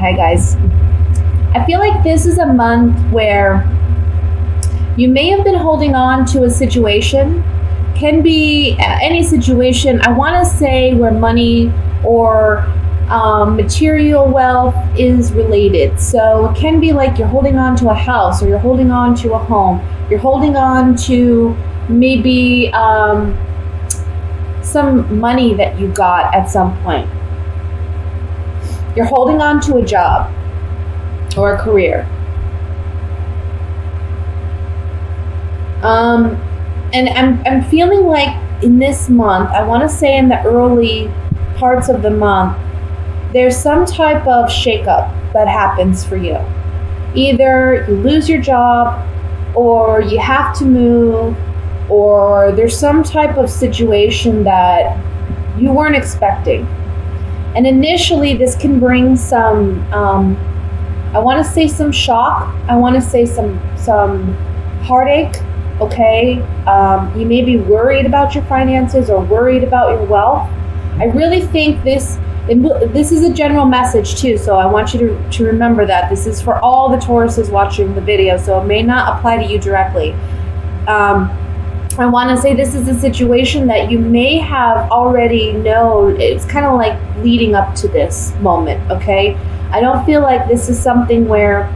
Okay, guys. I feel like this is a month where you may have been holding on to a situation. Can be any situation. I want to say where money or material wealth is related. So it can be like you're holding on to a house, or you're holding on to a home. You're holding on to maybe some money that you got at some point. You're holding on to a job or a career. And I'm feeling like in this month, I want to say in the early parts of the month, there's some type of shakeup that happens for you. Either you lose your job, or you have to move, or there's some type of situation that you weren't expecting. And initially, this can bring some, I want to say some shock. I want to say some heartache. Okay, you may be worried about your finances or worried about your wealth. I really think this is a general message too, so I want you to remember that this is for all the Tauruses watching the video, so it may not apply to you directly. I want to say this is a situation that you may have already known. It's kind of like leading up to this moment, okay? I don't feel like this is something where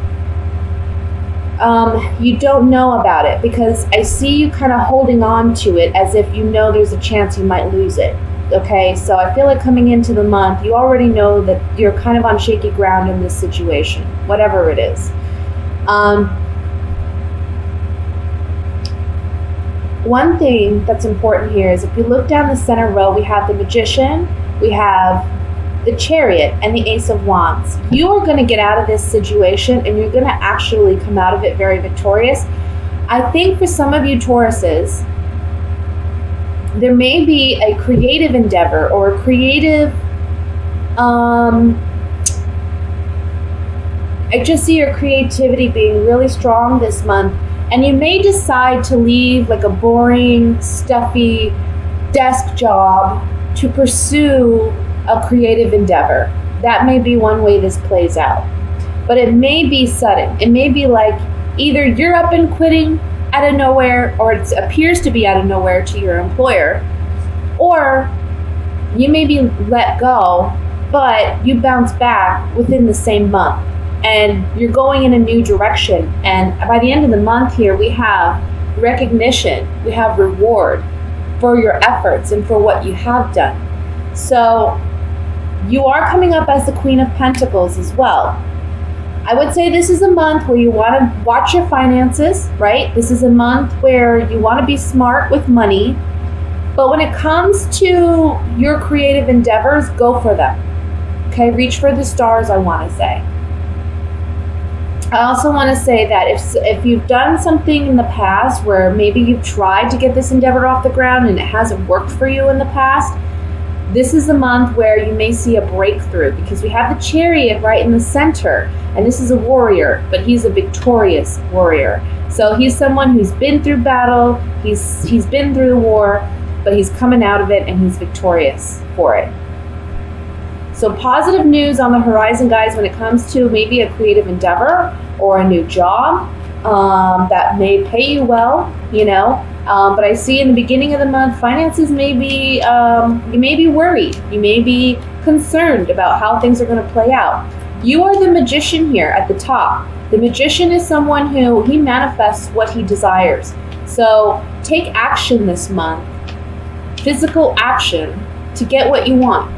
you don't know about it, because I see you kind of holding on to it as if you know there's a chance you might lose it. Okay, so I feel like coming into the month, you already know that you're kind of on shaky ground in this situation, whatever it is. One thing that's important here is if you look down the center row, we have the Magician, we have the Chariot, and the Ace of Wands. You are going to get out of this situation, and you're going to actually come out of it very victorious. I think for some of you Tauruses, there may be a creative endeavor or a creative, I just see your creativity being really strong this month, and you may decide to leave like a boring, stuffy desk job to pursue a creative endeavor. That may be one way this plays out. But it may be sudden. It may be like either you're up and quitting out of nowhere, or it appears to be out of nowhere to your employer, or you may be let go, but you bounce back within the same month and you're going in a new direction. And by the end of the month here, we have recognition, we have reward for your efforts and for what you have done. So you are coming up as the Queen of Pentacles as well. I would say this is a month where you want to watch your finances, right? This is a month where you want to be smart with money. But when it comes to your creative endeavors, go for them. Okay, reach for the stars, I want to say. I also want to say that if you've done something in the past where maybe you've tried to get this endeavor off the ground and it hasn't worked for you in the past, this is a month where you may see a breakthrough, because we have the Chariot right in the center, and this is a warrior, but he's a victorious warrior. So he's someone who's been through battle, he's been through the war, but he's coming out of it and he's victorious for it. So positive news on the horizon, guys, when it comes to maybe a creative endeavor or a new job that may pay you well, you know. But I see in the beginning of the month, finances may be, you may be worried. You may be concerned about how things are going to play out. You are the Magician here at the top. The Magician is someone who, he manifests what he desires. So take action this month, physical action, to get what you want.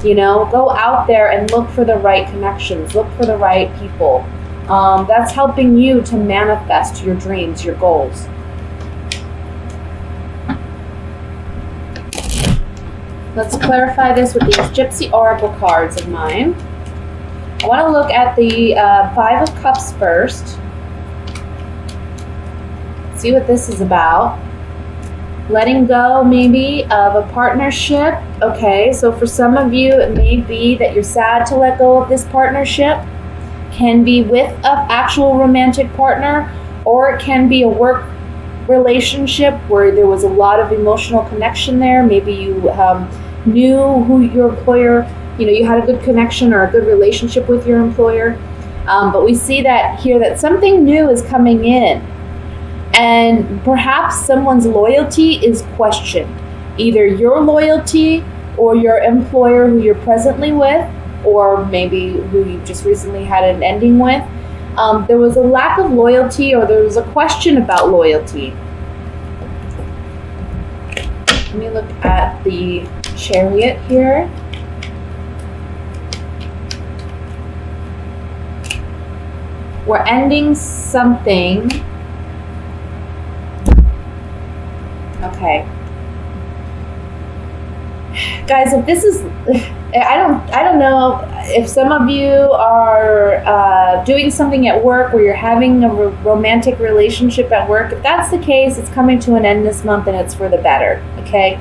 You know, go out there and look for the right connections, look for the right people. That's helping you to manifest your dreams, your goals. Let's clarify this with these Gypsy Oracle cards of mine. I want to look at the Five of Cups first. See what this is about. Letting go, maybe, of a partnership. Okay, so for some of you, it may be that you're sad to let go of this partnership. Can be with an actual romantic partner, or it can be a work relationship where there was a lot of emotional connection there. Maybe you knew who your employer you had a good connection or a good relationship with your employer. But we see that here that something new is coming in, and perhaps someone's loyalty is questioned. Either your loyalty or your employer who you're presently with, or maybe who you just recently had an ending with. There was a lack of loyalty, or there was a question about loyalty. Let me look at the Chariot here. We're ending something. Okay. Guys, if this is, I don't know if some of you are doing something at work where you're having a romantic relationship at work. If that's the case, it's coming to an end this month and it's for the better, okay?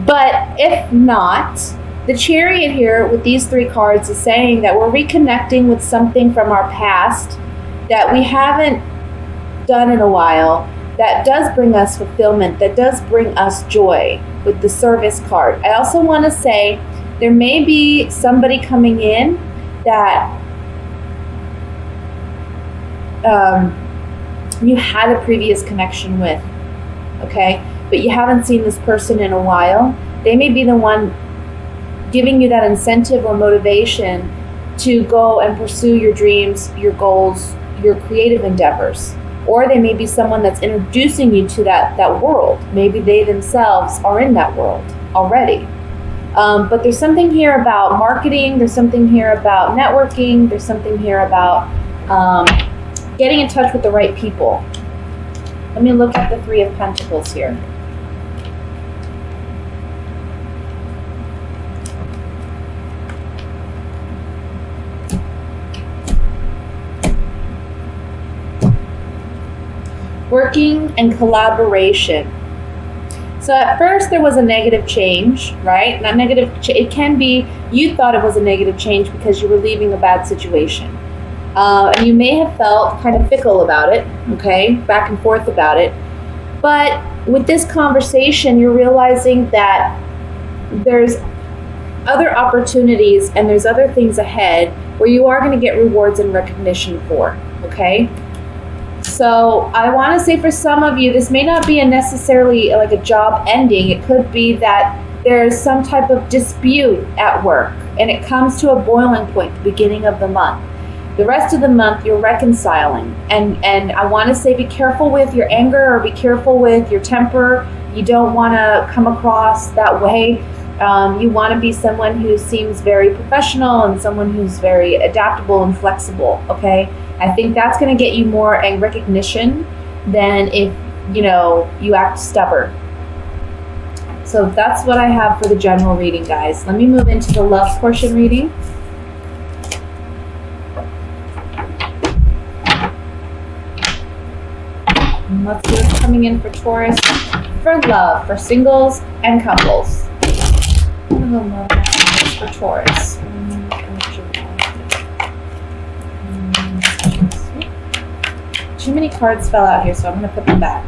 But if not, the Chariot here with these 3 cards is saying that we're reconnecting with something from our past that we haven't done in a while, that does bring us fulfillment, that does bring us joy with the Service card. I also want to say there may be somebody coming in that you had a previous connection with, okay? But you haven't seen this person in a while. They may be the one giving you that incentive or motivation to go and pursue your dreams, your goals, your creative endeavors. Or they may be someone that's introducing you to that world. Maybe they themselves are in that world already. But there's something here about marketing. There's something here about networking. There's something here about getting in touch with the right people. Let me look at the 3 of Pentacles here. Working and collaboration. So at first there was a negative change, right? Not negative. It can be you thought it was a negative change because you were leaving a bad situation, and you may have felt kind of fickle about it, okay, back and forth about it. But with this conversation, you're realizing that there's other opportunities and there's other things ahead where you are going to get rewards and recognition for, okay? So I want to say for some of you, this may not be necessarily like a job ending. It could be that there's some type of dispute at work and it comes to a boiling point at the beginning of the month. The rest of the month, you're reconciling. And I want to say be careful with your anger or be careful with your temper. You don't want to come across that way. You want to be someone who seems very professional and someone who's very adaptable and flexible, okay? I think that's going to get you more a recognition than if, you act stubborn. So that's what I have for the general reading, guys. Let me move into the love portion reading. And let's see what's coming in for Taurus, for love, for singles and couples. I'm going to love for Taurus. Too many cards fell out here, so I'm going to put them back.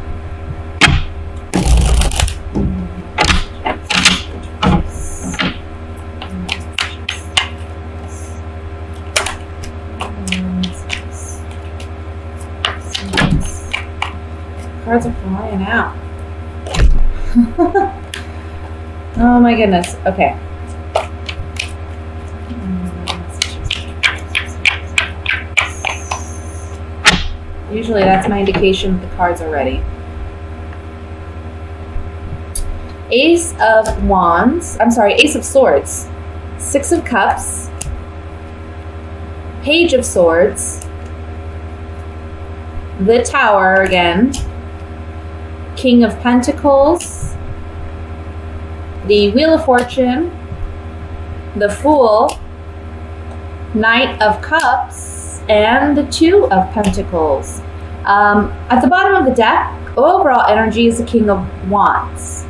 Cards are flying out. Oh my goodness. Okay. Usually that's my indication that the cards are ready. Ace of Wands. I'm sorry, Ace of Swords. 6 of Cups. Page of Swords. The Tower again. King of Pentacles. The Wheel of Fortune. The Fool. Knight of Cups. And the 2 of Pentacles. At the bottom of the deck, overall energy is the King of Wands.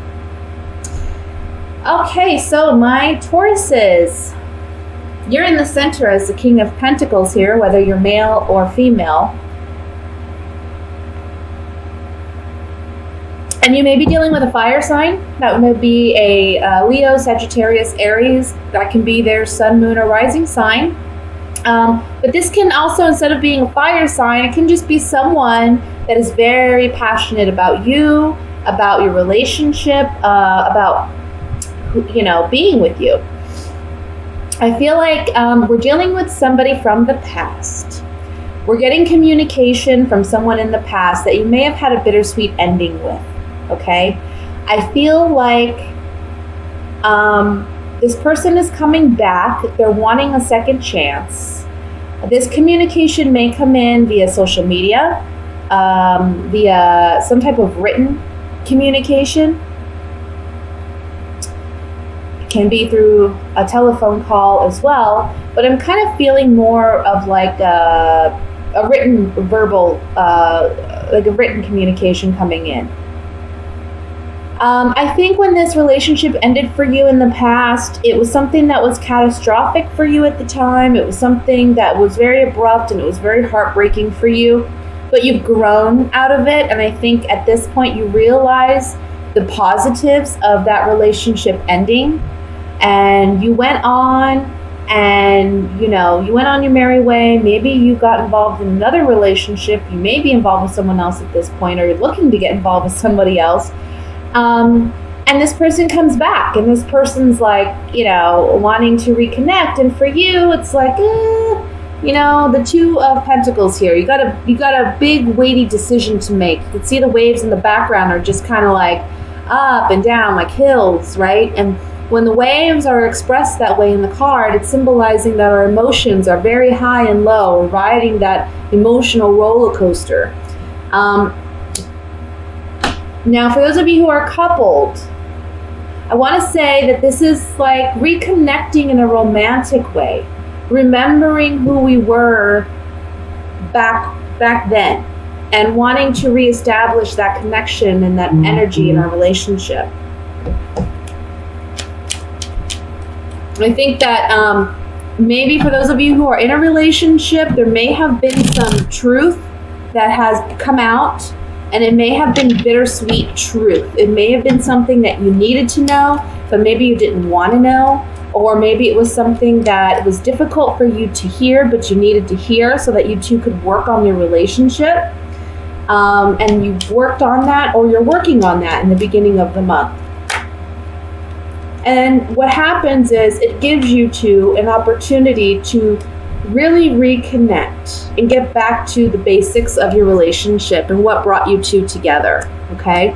Okay, so my Tauruses, you're in the center as the King of Pentacles here, whether you're male or female. And you may be dealing with a fire sign. That may be a Leo, Sagittarius, Aries. That can be their sun, moon, or rising sign. But this can also, instead of being a fire sign, it can just be someone that is very passionate about you, about your relationship, about, being with you. I feel like we're dealing with somebody from the past. We're getting communication from someone in the past that you may have had a bittersweet ending with, okay? I feel like this person is coming back. They're wanting a second chance. This communication may come in via social media, via some type of written communication. It can be through a telephone call as well, but I'm kind of feeling more of like a written verbal, like a written communication coming in. I think when this relationship ended for you in the past, it was something that was catastrophic for you at the time. It was something that was very abrupt and it was very heartbreaking for you, but you've grown out of it. And I think at this point you realize the positives of that relationship ending, and you went on and, you went on your merry way. Maybe you got involved in another relationship. You may be involved with someone else at this point, or you're looking to get involved with somebody else. And this person comes back, and this person's like, wanting to reconnect. And for you, it's like, the Two of Pentacles here. You got a big weighty decision to make. You can see the waves in the background are just kind of like up and down, like hills, right? And when the waves are expressed that way in the card, it's symbolizing that our emotions are very high and low. We're riding that emotional roller coaster. Now, for those of you who are coupled, I want to say that this is like reconnecting in a romantic way, remembering who we were back then, and wanting to reestablish that connection and that energy in our relationship. I think that maybe for those of you who are in a relationship, there may have been some truth that has come out. And it may have been bittersweet truth. It may have been something that you needed to know, but maybe you didn't want to know. Or maybe it was something that was difficult for you to hear, but you needed to hear so that you two could work on your relationship. And you worked on that, or you're working on that in the beginning of the month. And what happens is it gives you two an opportunity to really reconnect and get back to the basics of your relationship and what brought you two together, okay?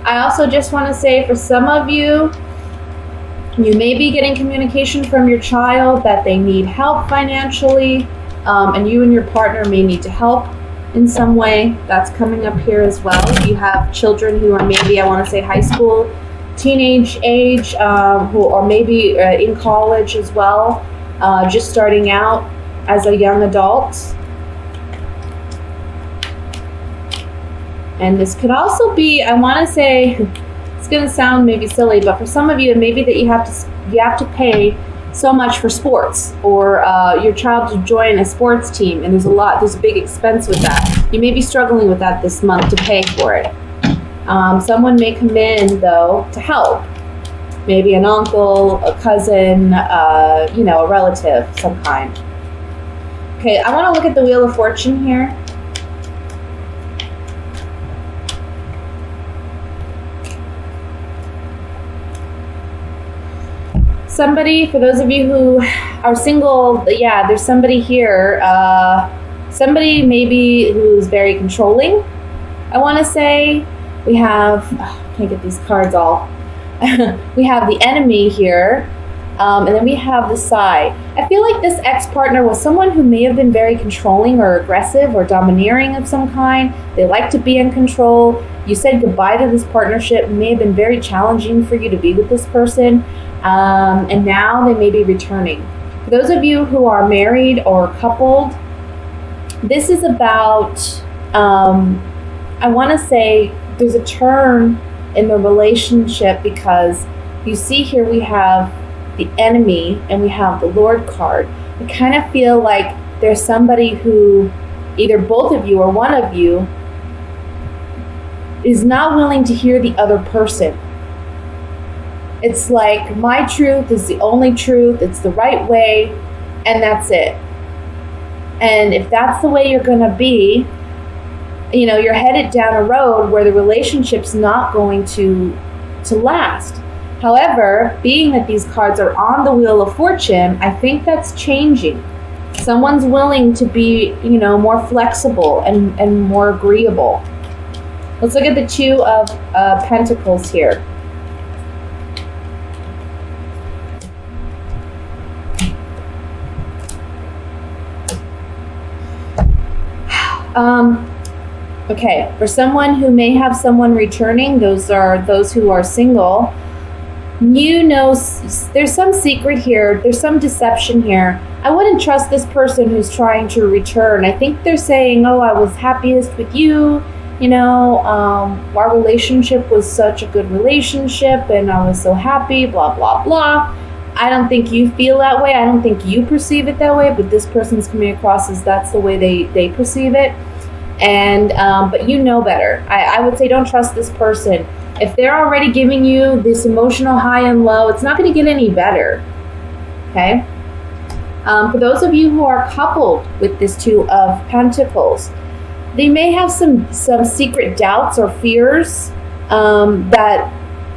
I also just want to say, for some of you, you may be getting communication from your child that they need help financially, and you and your partner may need to help in some way. That's coming up here as well. If you have children who are maybe, I want to say, high school, teenage age, or maybe in college as well, just starting out as a young adult. And this could also be, I want to say, it's going to sound maybe silly, but for some of you, it may be that you have to pay so much for sports, or your child to join a sports team, and there's a big expense with that. You may be struggling with that this month to pay for it. Someone may come in though to help, maybe an uncle, a cousin, a relative of some kind. Okay, I want to look at the Wheel of Fortune here. Somebody, for those of you who are single, there's somebody here, somebody maybe who's very controlling. I want to say we have, can't get these cards all. We have the Enemy here, and then we have the Side. I feel like this ex-partner was someone who may have been very controlling or aggressive or domineering of some kind. They like to be in control. You said goodbye to this partnership. It may have been very challenging for you to be with this person. And now they may be returning. For those of you who are married or coupled, this is about, I want to say there's a turn in the relationship, because you see here we have the Enemy and we have the Lord card. I kind of feel like there's somebody who, either both of you or one of you, is not willing to hear the other person. It's like, my truth is the only truth, it's the right way, and that's it. And if that's the way you're going to be, you're headed down a road where the relationship's not going to last. However, being that these cards are on the Wheel of Fortune, I think that's changing. Someone's willing to be, more flexible and more agreeable. Let's look at the Two of Pentacles here. Okay, for someone who may have someone returning, those are those who are single. There's some secret here, there's some deception here. I wouldn't trust this person who's trying to return. I think they're saying, oh, I was happiest with you, our relationship was such a good relationship and I was so happy, blah, blah, blah. I don't think you feel that way. I don't think you perceive it that way, but this person's coming across as that's the way they perceive it. And but you know better. I would say don't trust this person. If they're already giving you this emotional high and low, it's not going to get any better. Okay? For those of you who are coupled with this Two of Pentacles, they may have some secret doubts or fears that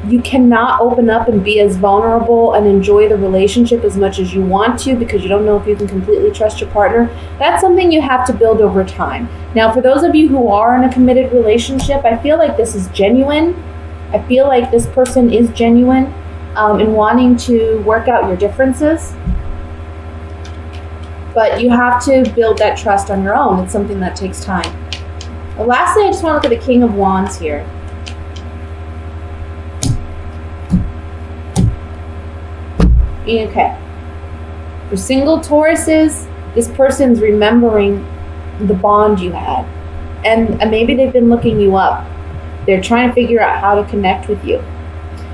you cannot open up and be as vulnerable and enjoy the relationship as much as you want to because you don't know if you can completely trust your partner. That's something you have to build over time. Now, for those of you who are in a committed relationship, I feel like this is genuine. I feel like this person is genuine in wanting to work out your differences. But you have to build that trust on your own. It's something that takes time. And lastly, I just want to look at the King of Wands here. Okay. For single Tauruses, this person's remembering the bond you had. And maybe they've been looking you up. They're trying to figure out how to connect with you.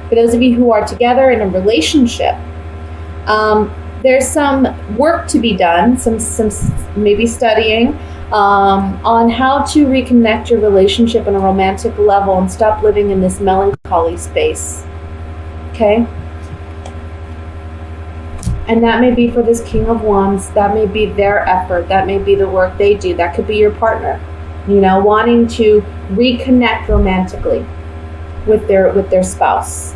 For those of you who are together in a relationship, there's some work to be done, some maybe studying on how to reconnect your relationship on a romantic level and stop living in this melancholy space. Okay? And that may be for this King of Wands. That may be their effort. That may be the work they do. That could be your partner, wanting to reconnect romantically with their spouse.